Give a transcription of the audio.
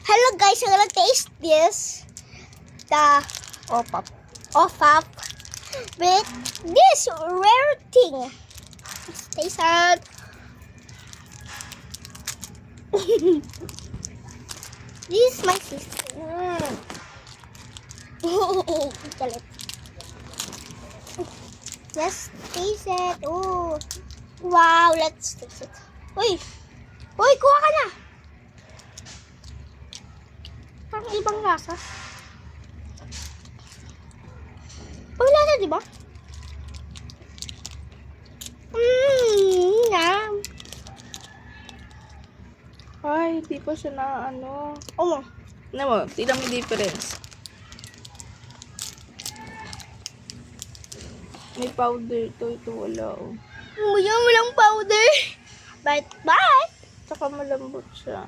Hello guys, I'm gonna taste this. The OFAP with this rare thing. Let's taste it. This is my sister. Galit. Let's taste it. Oh, wow! Let's taste it. Uy! Uy, kuha ka na! Parang ibang lasa. Lasa, di ba? Yum. Ay, di pa siya na ano. Oh, Ano mo, tignan mo yung difference. May powder to, ito wala oh. walang powder. Bye. Tsaka malambot siya.